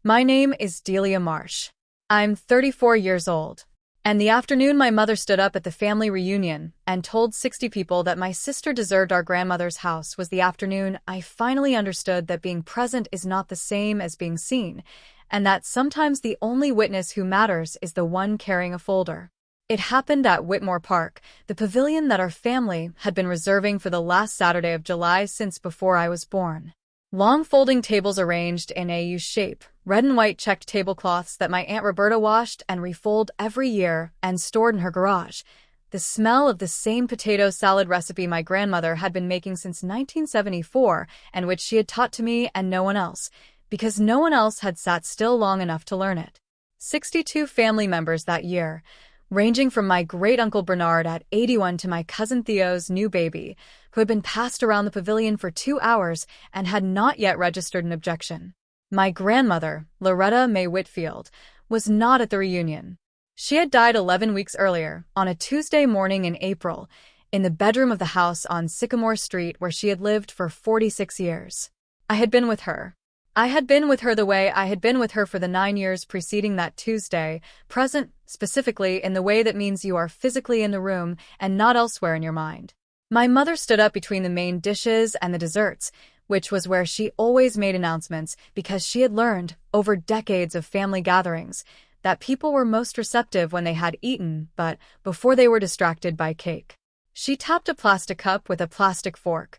My name is Delia Marsh. I'm 34 years old. And the afternoon my mother stood up at the family reunion and told 60 people that my sister deserved our grandmother's house was the afternoon I finally understood that being present is not the same as being seen, and that sometimes the only witness who matters is the one carrying a folder. It happened at Whitmore Park, the pavilion that our family had been reserving for the last Saturday of July since before I was born. Long folding tables arranged in a U shape, red and white checked tablecloths that my Aunt Roberta washed and refold every year and stored in her garage. The smell of the same potato salad recipe my grandmother had been making since 1974 and which she had taught to me and no one else, because no one else had sat still long enough to learn it. 62 family members that year, ranging from my great-uncle Bernard at 81 to my cousin Theo's new baby, who had been passed around the pavilion for 2 hours and had not yet registered an objection. My grandmother, Loretta May Whitfield, was not at the reunion. She had died 11 weeks earlier, on a Tuesday morning in April, in the bedroom of the house on Sycamore Street where she had lived for 46 years. I had been with her. I had been with her the way I had been with her for the 9 years preceding that Tuesday, present, specifically, in the way that means you are physically in the room and not elsewhere in your mind. My mother stood up between the main dishes and the desserts, which was where she always made announcements because she had learned, over decades of family gatherings, that people were most receptive when they had eaten, but before they were distracted by cake. She tapped a plastic cup with a plastic fork,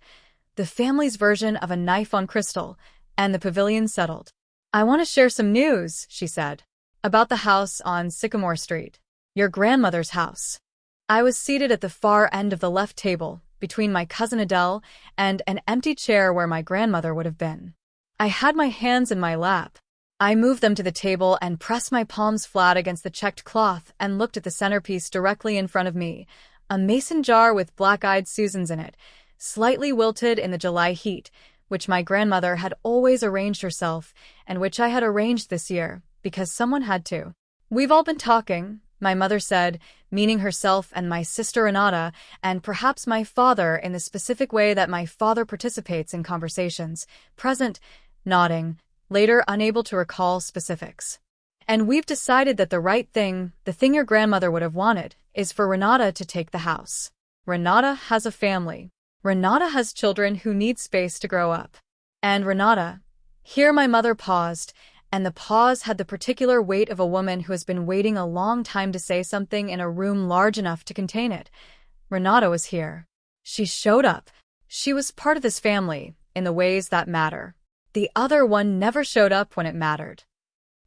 the family's version of a knife on crystal, and the pavilion settled. "I want to share some news," she said, "about the house on Sycamore Street. Your grandmother's house." I was seated at the far end of the left table, between my cousin Adele and an empty chair where my grandmother would have been. I had my hands in my lap. I moved them to the table and pressed my palms flat against the checked cloth and looked at the centerpiece directly in front of me, a mason jar with black-eyed Susans in it, slightly wilted in the July heat, which my grandmother had always arranged herself, and which I had arranged this year, because someone had to. "We've all been talking," my mother said, meaning herself and my sister Renata, and perhaps my father in the specific way that my father participates in conversations, present, nodding, later unable to recall specifics. "And we've decided that the right thing, the thing your grandmother would have wanted, is for Renata to take the house. Renata has a family. Renata has children who need space to grow up. And Renata—" Here my mother paused, and the pause had the particular weight of a woman who has been waiting a long time to say something in a room large enough to contain it. Renata was here. She showed up. She was part of this family, in the ways that matter. The other one never showed up when it mattered.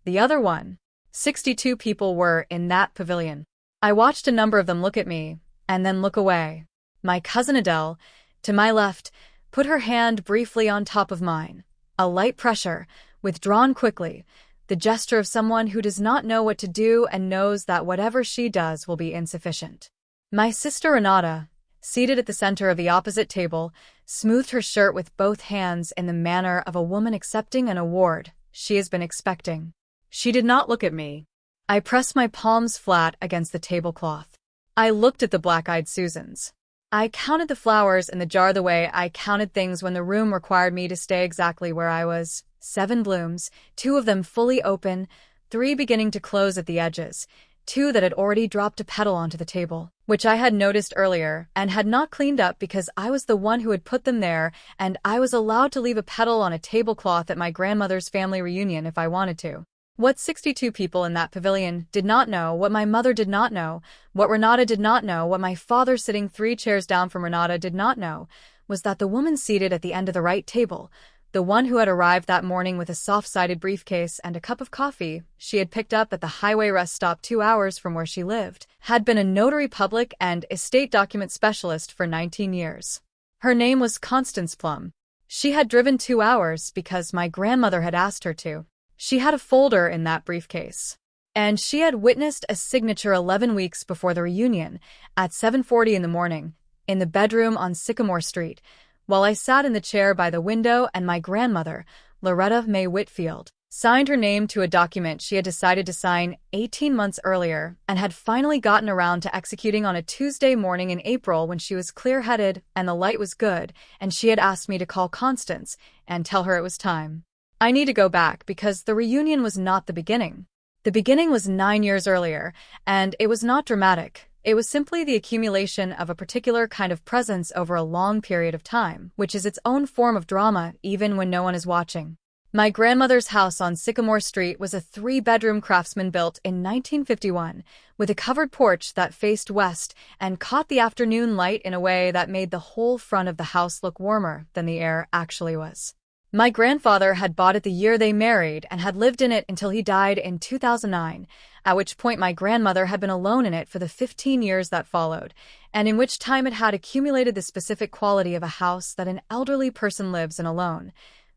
The other one. 62 people were in that pavilion. I watched a number of them look at me, and then look away. My cousin Adele, to my left, put her hand briefly on top of mine. A light pressure, withdrawn quickly, the gesture of someone who does not know what to do and knows that whatever she does will be insufficient. My sister Renata, seated at the center of the opposite table, smoothed her shirt with both hands in the manner of a woman accepting an award she has been expecting. She did not look at me. I pressed my palms flat against the tablecloth. I looked at the black-eyed Susans. I counted the flowers in the jar the way I counted things when the room required me to stay exactly where I was. 7 blooms, 2 of them fully open, 3 beginning to close at the edges, 2 that had already dropped a petal onto the table, which I had noticed earlier and had not cleaned up because I was the one who had put them there, and I was allowed to leave a petal on a tablecloth at my grandmother's family reunion if I wanted to. What 62 people in that pavilion did not know, what my mother did not know, what Renata did not know, what my father sitting 3 chairs down from Renata did not know, was that the woman seated at the end of the right table, the one who had arrived that morning with a soft-sided briefcase and a cup of coffee she had picked up at the highway rest stop 2 hours from where she lived, had been a notary public and estate document specialist for 19 years. Her name was Constance Plum. She had driven 2 hours because my grandmother had asked her to. She had a folder in that briefcase. And she had witnessed a signature 11 weeks before the reunion, at 7:40 in the morning, in the bedroom on Sycamore Street, while I sat in the chair by the window and my grandmother, Loretta May Whitfield, signed her name to a document she had decided to sign 18 months earlier and had finally gotten around to executing on a Tuesday morning in April when she was clear-headed and the light was good, and she had asked me to call Constance and tell her it was time. I need to go back because the reunion was not the beginning. The beginning was 9 years earlier, and it was not dramatic. It was simply the accumulation of a particular kind of presence over a long period of time, which is its own form of drama even when no one is watching. My grandmother's house on Sycamore Street was a 3-bedroom craftsman built in 1951, with a covered porch that faced west and caught the afternoon light in a way that made the whole front of the house look warmer than the air actually was. My grandfather had bought it the year they married and had lived in it until he died in 2009, at which point my grandmother had been alone in it for the 15 years that followed, and in which time it had accumulated the specific quality of a house that an elderly person lives in alone.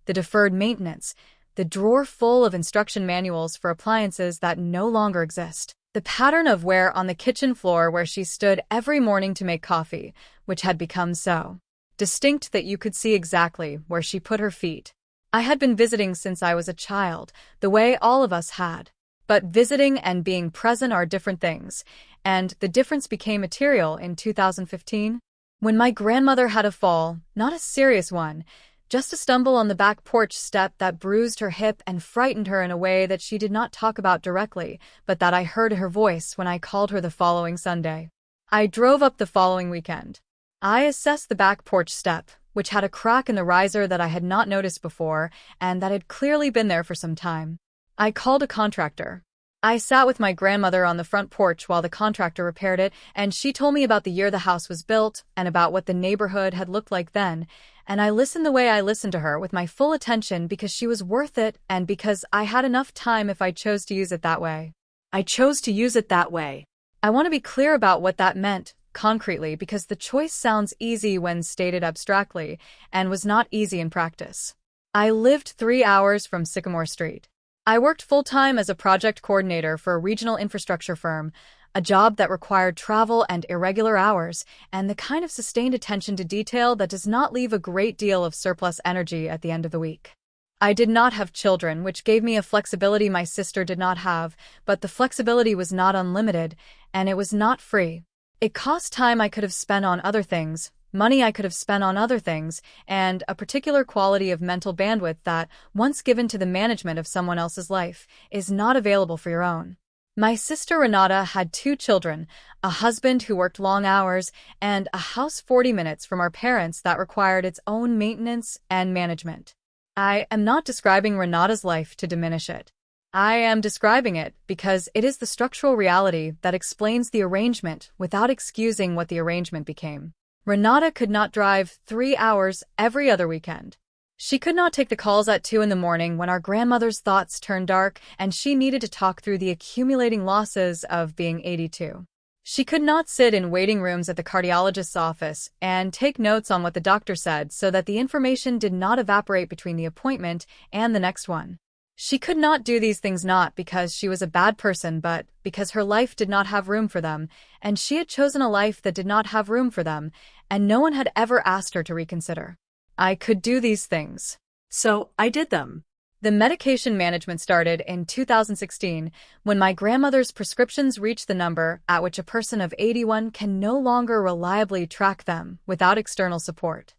The deferred maintenance, the drawer full of instruction manuals for appliances that no longer exist, the pattern of wear on the kitchen floor where she stood every morning to make coffee, which had become so distinct that you could see exactly where she put her feet. I had been visiting since I was a child, the way all of us had. But visiting and being present are different things, and the difference became material in 2015, when my grandmother had a fall, not a serious one, just a stumble on the back porch step that bruised her hip and frightened her in a way that she did not talk about directly, but that I heard her voice when I called her the following Sunday. I drove up the following weekend. I assessed the back porch step, which had a crack in the riser that I had not noticed before and that had clearly been there for some time. I called a contractor. I sat with my grandmother on the front porch while the contractor repaired it, and she told me about the year the house was built and about what the neighborhood had looked like then, and I listened the way I listened to her with my full attention because she was worth it and because I had enough time if I chose to use it that way. I chose to use it that way. I want to be clear about what that meant, concretely, because the choice sounds easy when stated abstractly, and was not easy in practice. I lived 3 hours from Sycamore Street. I worked full-time as a project coordinator for a regional infrastructure firm, a job that required travel and irregular hours, and the kind of sustained attention to detail that does not leave a great deal of surplus energy at the end of the week. I did not have children, which gave me a flexibility my sister did not have, but the flexibility was not unlimited, and it was not free. It cost time I could have spent on other things, money I could have spent on other things, and a particular quality of mental bandwidth that, once given to the management of someone else's life, is not available for your own. My sister Renata had 2 children, a husband who worked long hours, and a house 40 minutes from our parents that required its own maintenance and management. I am not describing Renata's life to diminish it. I am describing it because it is the structural reality that explains the arrangement without excusing what the arrangement became. Renata could not drive 3 hours every other weekend. She could not take the calls at 2 in the morning when our grandmother's thoughts turned dark and she needed to talk through the accumulating losses of being 82. She could not sit in waiting rooms at the cardiologist's office and take notes on what the doctor said so that the information did not evaporate between the appointment and the next one. She could not do these things not because she was a bad person, but because her life did not have room for them, and she had chosen a life that did not have room for them, and no one had ever asked her to reconsider. I could do these things. So I did them. The medication management started in 2016 when my grandmother's prescriptions reached the number at which a person of 81 can no longer reliably track them without external support.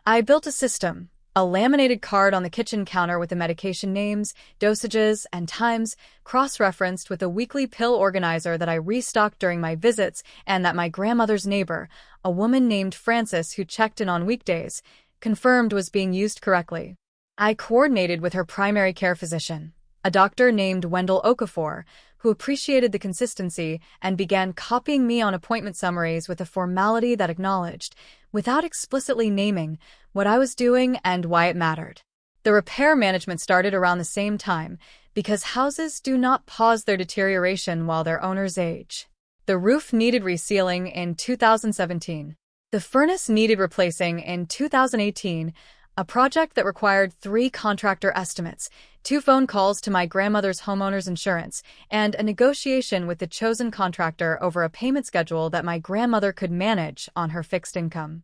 I built a system. A laminated card on the kitchen counter with the medication names, dosages, and times, cross-referenced with a weekly pill organizer that I restocked during my visits and that my grandmother's neighbor, a woman named Frances who checked in on weekdays, confirmed was being used correctly. I coordinated with her primary care physician, a doctor named Wendell Okafor, who appreciated the consistency and began copying me on appointment summaries with a formality that acknowledged, without explicitly naming, what I was doing and why it mattered. The repair management started around the same time, because houses do not pause their deterioration while their owners age. The roof needed resealing in 2017. The furnace needed replacing in 2018, a project that required 3 contractor estimates, 2 phone calls to my grandmother's homeowner's insurance, and a negotiation with the chosen contractor over a payment schedule that my grandmother could manage on her fixed income.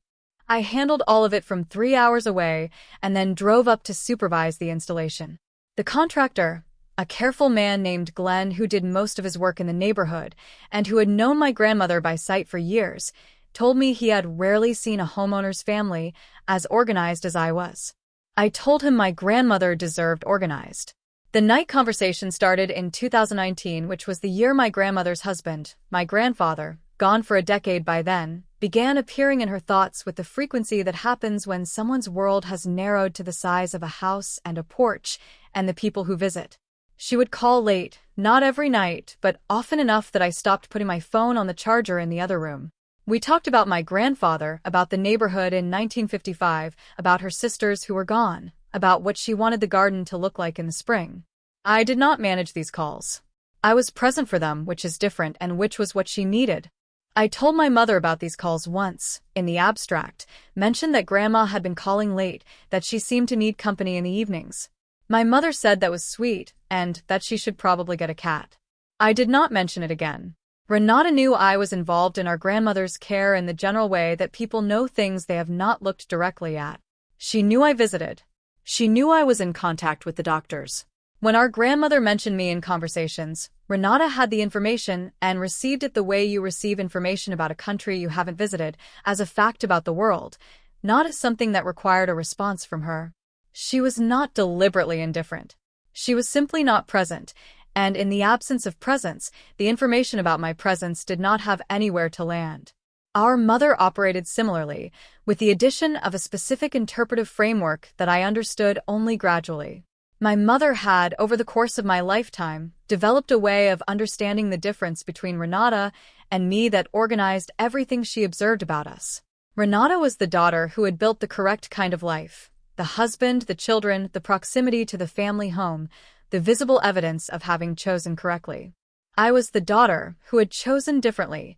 I handled all of it from 3 hours away and then drove up to supervise the installation. The contractor, a careful man named Glenn who did most of his work in the neighborhood and who had known my grandmother by sight for years, told me he had rarely seen a homeowner's family as organized as I was. I told him my grandmother deserved organized. The night conversation started in 2019, which was the year my grandmother's husband, my grandfather, gone for a decade by then, began appearing in her thoughts with the frequency that happens when someone's world has narrowed to the size of a house and a porch and the people who visit. She would call late, not every night, but often enough that I stopped putting my phone on the charger in the other room. We talked about my grandfather, about the neighborhood in 1955, about her sisters who were gone, about what she wanted the garden to look like in the spring. I did not manage these calls. I was present for them, which is different, and which was what she needed. I told my mother about these calls once, in the abstract, mentioned that Grandma had been calling late, that she seemed to need company in the evenings. My mother said that was sweet, and that she should probably get a cat. I did not mention it again. Renata knew I was involved in our grandmother's care in the general way that people know things they have not looked directly at. She knew I visited. She knew I was in contact with the doctors. When our grandmother mentioned me in conversations, Renata had the information and received it the way you receive information about a country you haven't visited, as a fact about the world, not as something that required a response from her. She was not deliberately indifferent. She was simply not present, and in the absence of presence, the information about my presence did not have anywhere to land. Our mother operated similarly, with the addition of a specific interpretive framework that I understood only gradually. My mother had, over the course of my lifetime, developed a way of understanding the difference between Renata and me that organized everything she observed about us. Renata was the daughter who had built the correct kind of life: the husband, the children, the proximity to the family home, the visible evidence of having chosen correctly. I was the daughter who had chosen differently: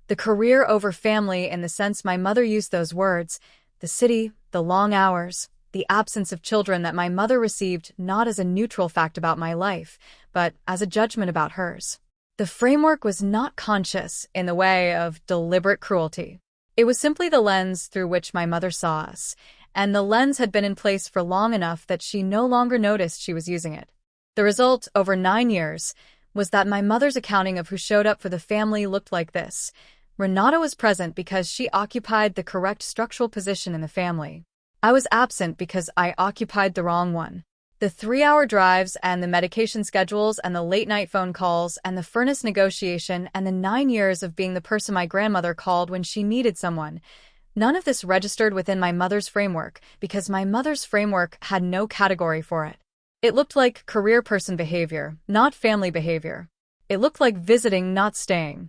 the career over family in the sense my mother used those words, the city, the long hours, the absence of children that my mother received not as a neutral fact about my life, but as a judgment about hers. The framework was not conscious in the way of deliberate cruelty. It was simply the lens through which my mother saw us, and the lens had been in place for long enough that she no longer noticed she was using it. The result, over 9 years, was that my mother's accounting of who showed up for the family looked like this. Renata was present because she occupied the correct structural position in the family. I was absent because I occupied the wrong one. The 3-hour drives and the medication schedules and the late-night phone calls and the furnace negotiation and the 9 years of being the person my grandmother called when she needed someone. None of this registered within my mother's framework because my mother's framework had no category for it. It looked like career person behavior, not family behavior. It looked like visiting, not staying.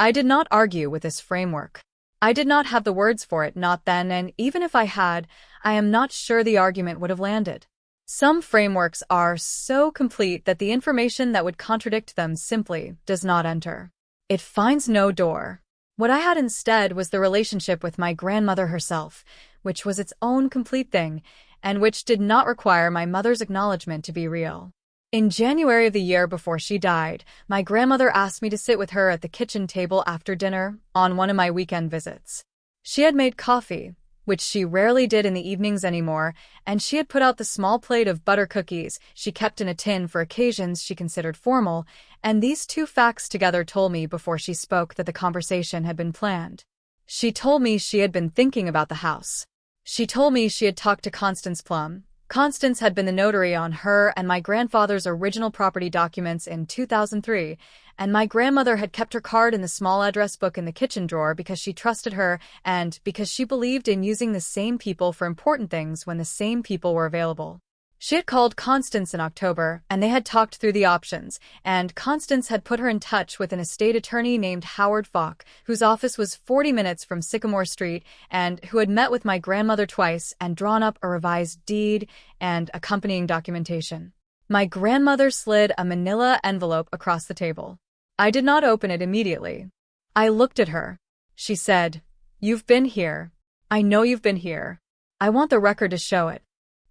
I did not argue with this framework. I did not have the words for it, not then, and even if I had, I am not sure the argument would have landed. Some frameworks are so complete that the information that would contradict them simply does not enter. It finds no door. What I had instead was the relationship with my grandmother herself, which was its own complete thing, and which did not require my mother's acknowledgement to be real. In January of the year before she died, my grandmother asked me to sit with her at the kitchen table after dinner on one of my weekend visits. She had made coffee, which she rarely did in the evenings anymore, and she had put out the small plate of butter cookies she kept in a tin for occasions she considered formal, and these two facts together told me before she spoke that the conversation had been planned. She told me she had been thinking about the house. She told me she had talked to Constance Plum. Constance had been the notary on her and my grandfather's original property documents in 2003, and my grandmother had kept her card in the small address book in the kitchen drawer because she trusted her and because she believed in using the same people for important things when the same people were available. She had called Constance in October, and they had talked through the options, and Constance had put her in touch with an estate attorney named Howard Falk, whose office was 40 minutes from Sycamore Street, and who had met with my grandmother twice and drawn up a revised deed and accompanying documentation. My grandmother slid a manila envelope across the table. I did not open it immediately. I looked at her. She said, "You've been here. I know you've been here. I want the record to show it."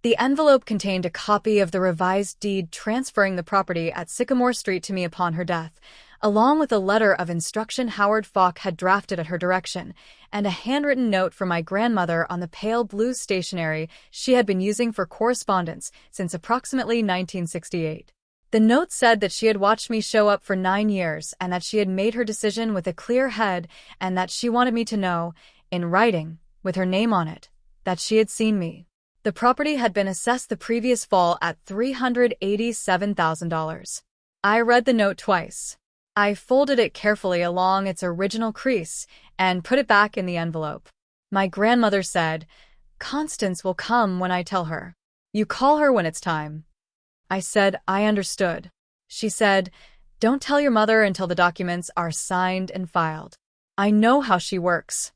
The envelope contained a copy of the revised deed transferring the property at Sycamore Street to me upon her death, along with a letter of instruction Howard Falk had drafted at her direction, and a handwritten note from my grandmother on the pale blue stationery she had been using for correspondence since approximately 1968. The note said that she had watched me show up for 9 years and that she had made her decision with a clear head and that she wanted me to know, in writing, with her name on it, that she had seen me. The property had been assessed the previous fall at $387,000. I read the note twice. I folded it carefully along its original crease and put it back in the envelope. My grandmother said, "Constance will come when I tell her. You call her when it's time." I said I understood. She said, "Don't tell your mother until the documents are signed and filed. I know how she works."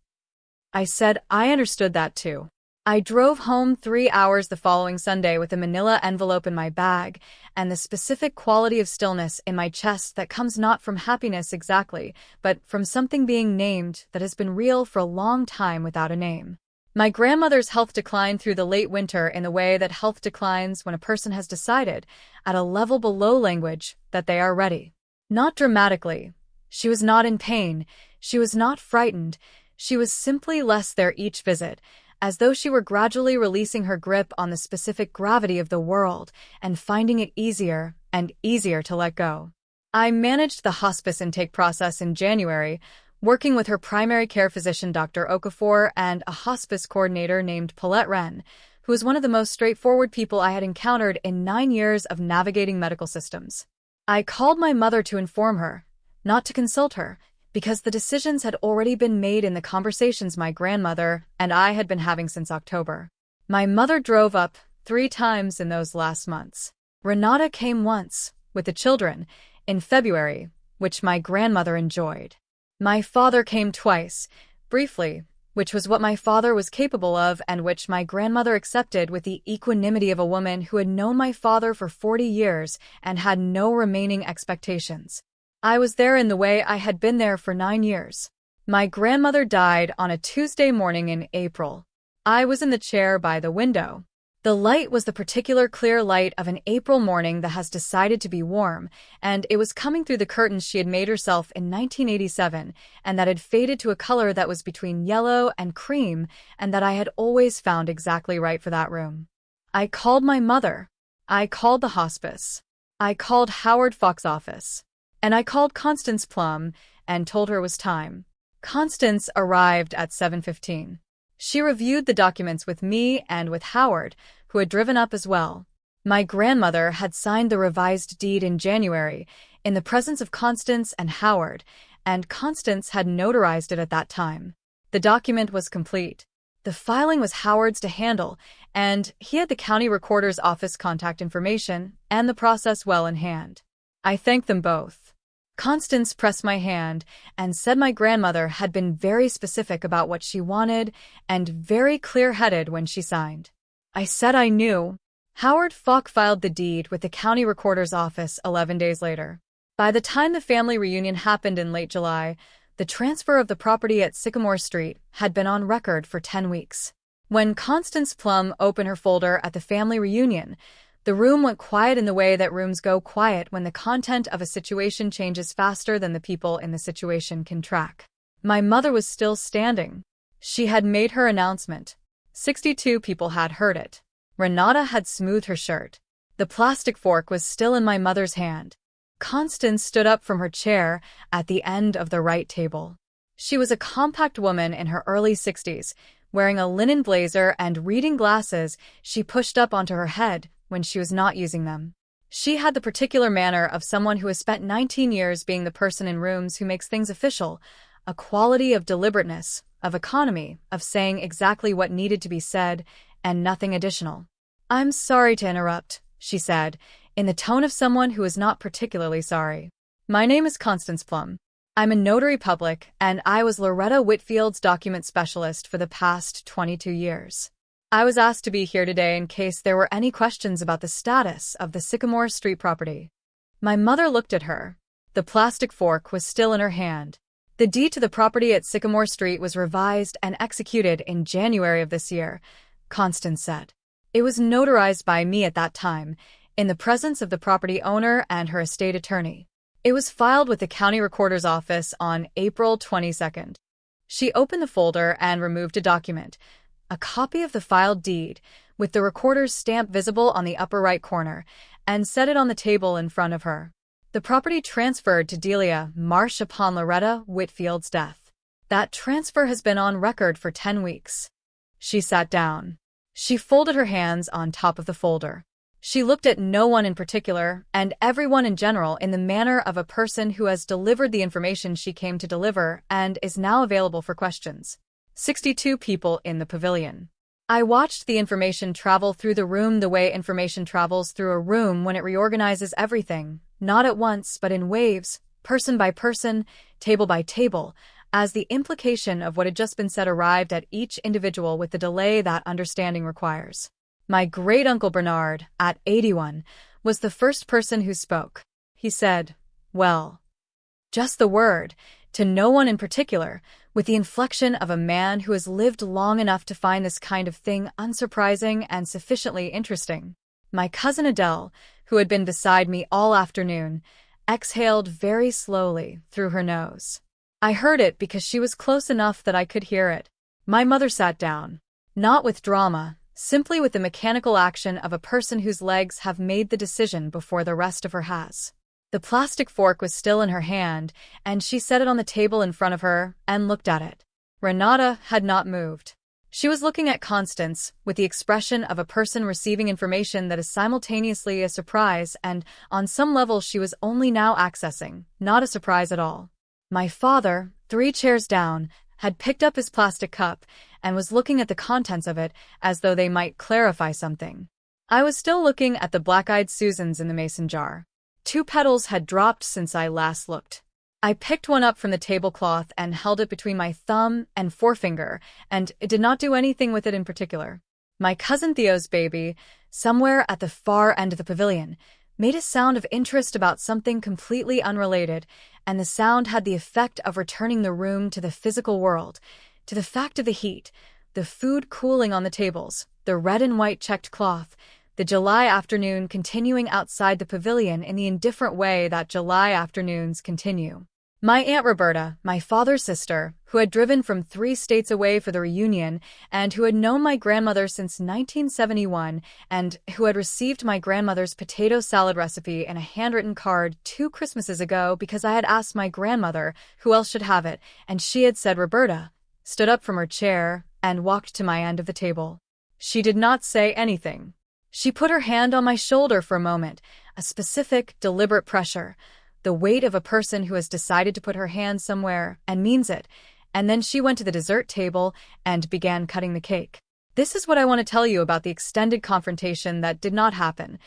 I said I understood that too. I drove home 3 hours the following Sunday with a manila envelope in my bag and the specific quality of stillness in my chest that comes not from happiness exactly, but from something being named that has been real for a long time without a name. My grandmother's health declined through the late winter in the way that health declines when a person has decided, at a level below language, that they are ready. Not dramatically. She was not in pain. She was not frightened. She was simply less there each visit, as though she were gradually releasing her grip on the specific gravity of the world and finding it easier and easier to let go. I managed the hospice intake process in January, working with her primary care physician Dr. Okafor and a hospice coordinator named Paulette Wren, who was one of the most straightforward people I had encountered in 9 years of navigating medical systems. I called my mother to inform her, not to consult her, because the decisions had already been made in the conversations my grandmother and I had been having since October. My mother drove up 3 times in those last months. Renata came once, with the children, in February, which my grandmother enjoyed. My father came twice, briefly, which was what my father was capable of and which my grandmother accepted with the equanimity of a woman who had known my father for 40 years and had no remaining expectations. I was there in the way I had been there for 9 years. My grandmother died on a Tuesday morning in April. I was in the chair by the window. The light was the particular clear light of an April morning that has decided to be warm, and it was coming through the curtains she had made herself in 1987 and that had faded to a color that was between yellow and cream and that I had always found exactly right for that room. I called my mother. I called the hospice. I called Howard Fox's office. And I called Constance Plum and told her it was time. Constance arrived at 7:15. She reviewed the documents with me and with Howard, who had driven up as well. My grandmother had signed the revised deed in January, in the presence of Constance and Howard, and Constance had notarized it at that time. The document was complete. The filing was Howard's to handle, and he had the county recorder's office contact information and the process well in hand. I thanked them both. Constance pressed my hand and said my grandmother had been very specific about what she wanted and very clear-headed when she signed. I said I knew. Howard Falk filed the deed with the county recorder's office 11 days later. By the time the family reunion happened in late July, the transfer of the property at Sycamore Street had been on record for 10 weeks. When Constance Plum opened her folder at the family reunion, the room went quiet in the way that rooms go quiet when the content of a situation changes faster than the people in the situation can track. My mother was still standing. She had made her announcement. 62 people had heard it. Renata had smoothed her shirt. The plastic fork was still in my mother's hand. Constance stood up from her chair at the end of the right table. She was a compact woman in her early 60s, wearing a linen blazer and reading glasses she pushed up onto her head when she was not using them. She had the particular manner of someone who has spent 19 years being the person in rooms who makes things official, a quality of deliberateness, of economy, of saying exactly what needed to be said, and nothing additional. "I'm sorry to interrupt," she said, in the tone of someone who is not particularly sorry. "My name is Constance Plum. I'm a notary public, and I was Loretta Whitfield's document specialist for the past 22 years. I was asked to be here today in case there were any questions about the status of the Sycamore Street property." My mother looked at her. The plastic fork was still in her hand. The deed to the property at Sycamore Street was revised and executed in January of this year, Constance said. It was notarized by me at that time, in the presence of the property owner and her estate attorney. It was filed with the county recorder's office on April 22nd. She opened the folder and removed a document, a copy of the filed deed, with the recorder's stamp visible on the upper right corner, and set it on the table in front of her. The property transferred to Delia Marsh upon Loretta Whitfield's death. That transfer has been on record for 10 weeks. She sat down. She folded her hands on top of the folder. She looked at no one in particular, and everyone in general, in the manner of a person who has delivered the information she came to deliver and is now available for questions. 62 people in the pavilion. I watched the information travel through the room the way information travels through a room when it reorganizes everything, not at once but in waves, person by person, table by table, as the implication of what had just been said arrived at each individual with the delay that understanding requires. My great-uncle Bernard, at 81, was the first person who spoke. He said, "Well," just the word, to no one in particular, with the inflection of a man who has lived long enough to find this kind of thing unsurprising and sufficiently interesting. My cousin Adele, who had been beside me all afternoon, exhaled very slowly through her nose. I heard it because she was close enough that I could hear it. My mother sat down, not with drama, simply with the mechanical action of a person whose legs have made the decision before the rest of her has. The plastic fork was still in her hand, and she set it on the table in front of her and looked at it. Renata had not moved. She was looking at Constance with the expression of a person receiving information that is simultaneously a surprise and, on some level, she was only now accessing, not a surprise at all. My father, 3 chairs down, had picked up his plastic cup and was looking at the contents of it as though they might clarify something. I was still looking at the black-eyed Susans in the mason jar. 2 petals had dropped since I last looked. I picked one up from the tablecloth and held it between my thumb and forefinger, and it did not do anything with it in particular. My cousin Theo's baby, somewhere at the far end of the pavilion, made a sound of interest about something completely unrelated, and the sound had the effect of returning the room to the physical world, to the fact of the heat, the food cooling on the tables, the red and white checked cloth, the July afternoon continuing outside the pavilion in the indifferent way that July afternoons continue. My Aunt Roberta, my father's sister, who had driven from 3 states away for the reunion and who had known my grandmother since 1971 and who had received my grandmother's potato salad recipe in a handwritten card 2 Christmases ago because I had asked my grandmother who else should have it, and she had said Roberta, stood up from her chair and walked to my end of the table. She did not say anything. She put her hand on my shoulder for a moment, a specific, deliberate pressure, the weight of a person who has decided to put her hand somewhere and means it, and then she went to the dessert table and began cutting the cake. This is what I want to tell you about the extended confrontation that did not happen.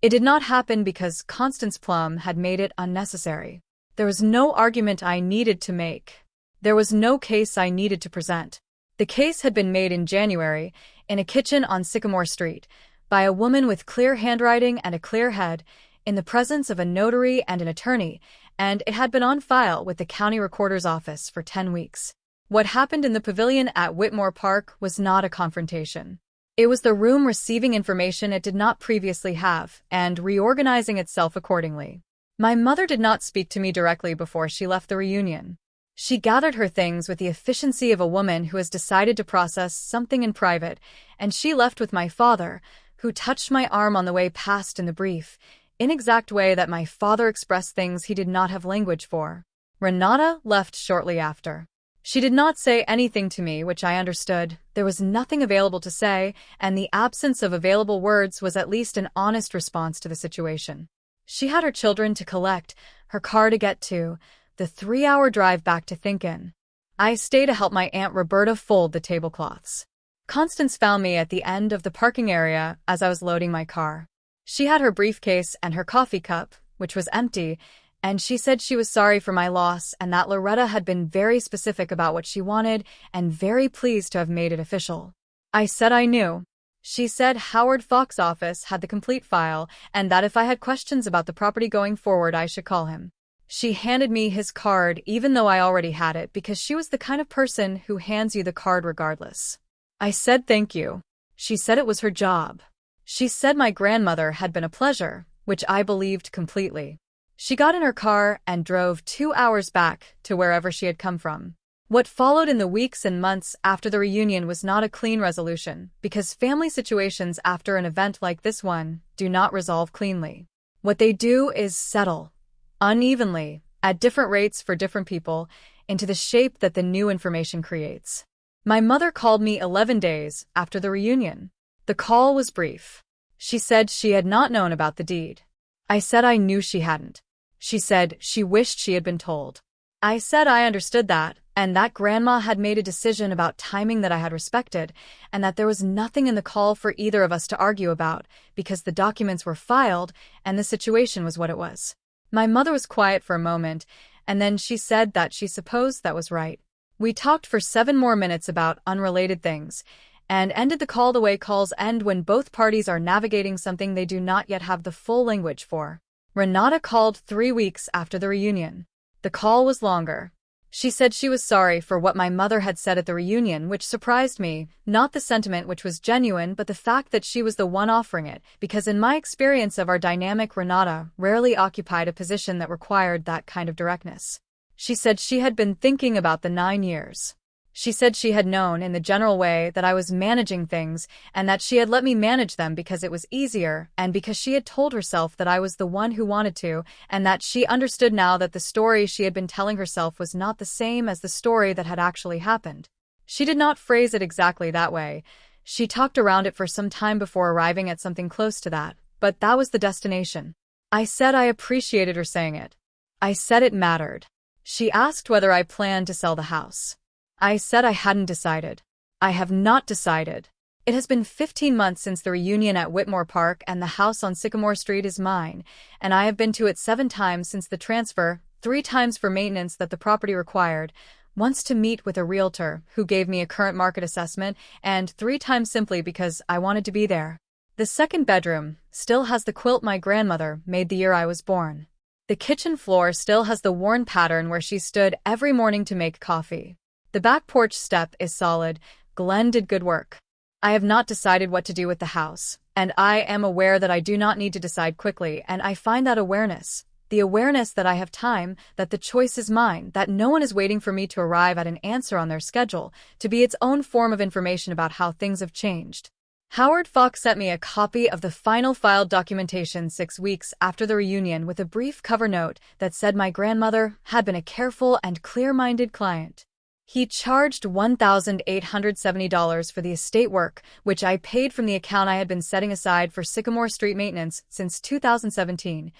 It did not happen because Constance Plum had made it unnecessary. There was no argument I needed to make. There was no case I needed to present. The case had been made in January, in a kitchen on Sycamore Street, by a woman with clear handwriting and a clear head, in the presence of a notary and an attorney, and it had been on file with the county recorder's office for 10 weeks. What happened in the pavilion at Whitmore Park was not a confrontation. It was the room receiving information it did not previously have, and reorganizing itself accordingly. My mother did not speak to me directly before she left the reunion. She gathered her things with the efficiency of a woman who has decided to process something in private, and she left with my father, who touched my arm on the way past in the brief, inexact way that my father expressed things he did not have language for. Renata left shortly after. She did not say anything to me, which I understood. There was nothing available to say, and the absence of available words was at least an honest response to the situation. She had her children to collect, her car to get to, the 3-hour drive back to Thinkin. I stayed to help my Aunt Roberta fold the tablecloths. Constance found me at the end of the parking area as I was loading my car. She had her briefcase and her coffee cup, which was empty, and she said she was sorry for my loss and that Loretta had been very specific about what she wanted and very pleased to have made it official. I said I knew. She said Howard Fox's office had the complete file and that if I had questions about the property going forward I should call him. She handed me his card even though I already had it because she was the kind of person who hands you the card regardless. I said thank you. She said it was her job. She said my grandmother had been a pleasure, which I believed completely. She got in her car and drove 2 hours back to wherever she had come from. What followed in the weeks and months after the reunion was not a clean resolution, because family situations after an event like this one do not resolve cleanly. What they do is settle, unevenly, at different rates for different people, into the shape that the new information creates. My mother called me 11 days after the reunion. The call was brief. She said she had not known about the deed. I said I knew she hadn't. She said she wished she had been told. I said I understood that, and that Grandma had made a decision about timing that I had respected, and that there was nothing in the call for either of us to argue about, because the documents were filed, and the situation was what it was. My mother was quiet for a moment, and then she said that she supposed that was right. We talked for 7 more minutes about unrelated things, and ended the call the way calls end when both parties are navigating something they do not yet have the full language for. Renata called 3 weeks after the reunion. The call was longer. She said she was sorry for what my mother had said at the reunion, which surprised me, not the sentiment which was genuine, but the fact that she was the one offering it, because in my experience of our dynamic, Renata rarely occupied a position that required that kind of directness. She said she had been thinking about the 9 years. She said she had known in the general way that I was managing things and that she had let me manage them because it was easier and because she had told herself that I was the one who wanted to, and that she understood now that the story she had been telling herself was not the same as the story that had actually happened. She did not phrase it exactly that way. She talked around it for some time before arriving at something close to that, but that was the destination. I said I appreciated her saying it. I said it mattered. She asked whether I planned to sell the house. I said I hadn't decided. I have not decided. It has been 15 months since the reunion at Whitmore Park, and the house on Sycamore Street is mine, and I have been to it 7 times since the transfer, 3 times for maintenance that the property required, once to meet with a realtor who gave me a current market assessment, and 3 times simply because I wanted to be there. The second bedroom still has the quilt my grandmother made the year I was born. The kitchen floor still has the worn pattern where she stood every morning to make coffee. The back porch step is solid. Glenn did good work. I have not decided what to do with the house, and I am aware that I do not need to decide quickly, and I find that awareness, the awareness that I have time, that the choice is mine, that no one is waiting for me to arrive at an answer on their schedule, to be its own form of information about how things have changed. Howard Fox sent me a copy of the final filed documentation 6 weeks after the reunion with a brief cover note that said my grandmother had been a careful and clear-minded client. He charged $1,870 for the estate work, which I paid from the account I had been setting aside for Sycamore Street maintenance since 2017.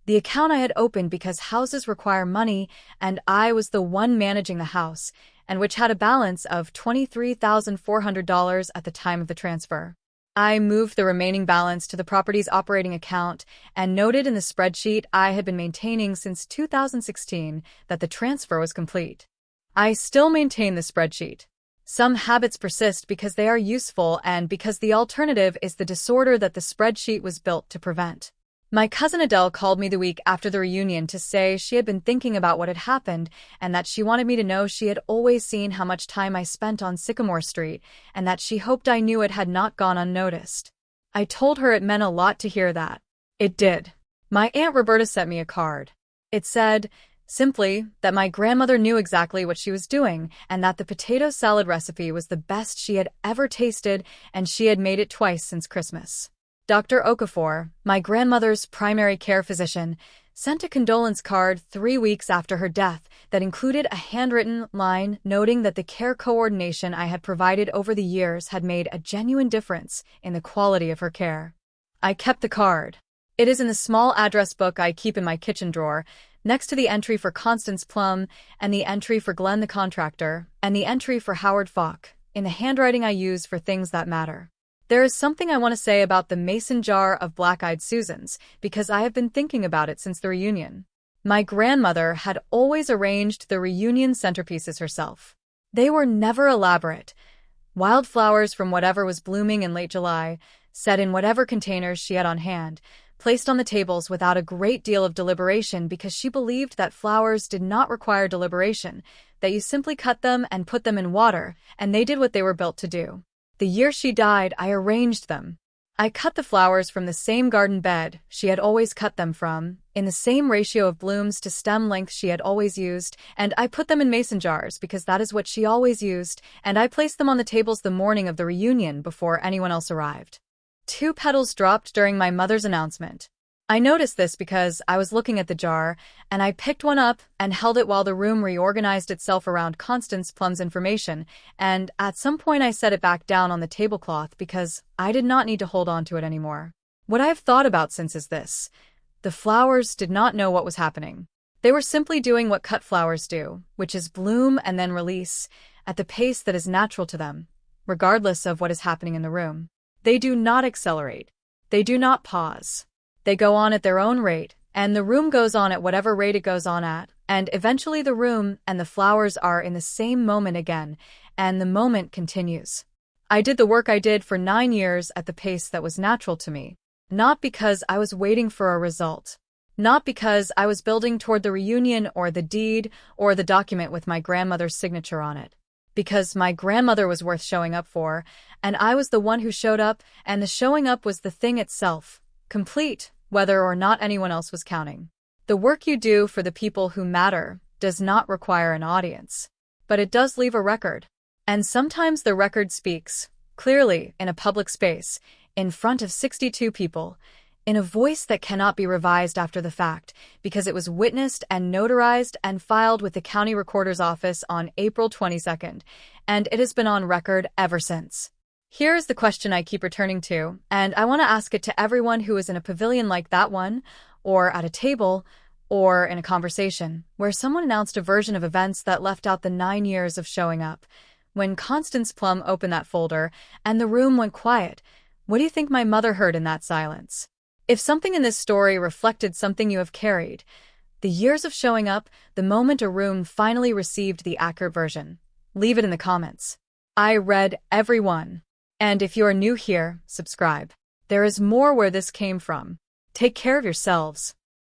The account I had opened because houses require money, and I was the one managing the house, and which had a balance of $23,400 at the time of the transfer. I moved the remaining balance to the property's operating account and noted in the spreadsheet I had been maintaining since 2016 that the transfer was complete. I still maintain the spreadsheet. Some habits persist because they are useful and because the alternative is the disorder that the spreadsheet was built to prevent. My cousin Adele called me the week after the reunion to say she had been thinking about what had happened and that she wanted me to know she had always seen how much time I spent on Sycamore Street and that she hoped I knew it had not gone unnoticed. I told her it meant a lot to hear that. It did. My Aunt Roberta sent me a card. It said, simply, that my grandmother knew exactly what she was doing and that the potato salad recipe was the best she had ever tasted, and she had made it twice since Christmas. Dr. Okafor, my grandmother's primary care physician, sent a condolence card 3 weeks after her death that included a handwritten line noting that the care coordination I had provided over the years had made a genuine difference in the quality of her care. I kept the card. It is in the small address book I keep in my kitchen drawer, next to the entry for Constance Plum, and the entry for Glenn the contractor, and the entry for Howard Falk, in the handwriting I use for things that matter. There is something I want to say about the mason jar of black-eyed Susans, because I have been thinking about it since the reunion. My grandmother had always arranged the reunion centerpieces herself. They were never elaborate. Wildflowers from whatever was blooming in late July, set in whatever containers she had on hand, placed on the tables without a great deal of deliberation because she believed that flowers did not require deliberation, that you simply cut them and put them in water, and they did what they were built to do. The year she died, I arranged them. I cut the flowers from the same garden bed she had always cut them from, in the same ratio of blooms to stem length she had always used, and I put them in mason jars because that is what she always used, and I placed them on the tables the morning of the reunion before anyone else arrived. 2 petals dropped during my mother's announcement. I noticed this because I was looking at the jar, and I picked one up and held it while the room reorganized itself around Constance Plum's information, and at some point I set it back down on the tablecloth because I did not need to hold on to it anymore. What I have thought about since is this. The flowers did not know what was happening. They were simply doing what cut flowers do, which is bloom and then release, at the pace that is natural to them, regardless of what is happening in the room. They do not accelerate. They do not pause. They go on at their own rate, and the room goes on at whatever rate it goes on at, and eventually the room and the flowers are in the same moment again, and the moment continues. I did the work I did for 9 years at the pace that was natural to me, not because I was waiting for a result, not because I was building toward the reunion or the deed or the document with my grandmother's signature on it, because my grandmother was worth showing up for, and I was the one who showed up, and the showing up was the thing itself. Complete, whether or not anyone else was counting. The work you do for the people who matter does not require an audience, but it does leave a record. And sometimes the record speaks, clearly, in a public space, in front of 62 people, in a voice that cannot be revised after the fact, because it was witnessed and notarized and filed with the county recorder's office on April 22nd, and it has been on record ever since. Here is the question I keep returning to, and I want to ask it to everyone who is in a pavilion like that one, or at a table, or in a conversation, where someone announced a version of events that left out the 9 years of showing up. When Constance Plum opened that folder, and the room went quiet, what do you think my mother heard in that silence? If something in this story reflected something you have carried, the years of showing up, the moment a room finally received the accurate version, leave it in the comments. I read every one. And if you are new here, subscribe. There is more where this came from. Take care of yourselves.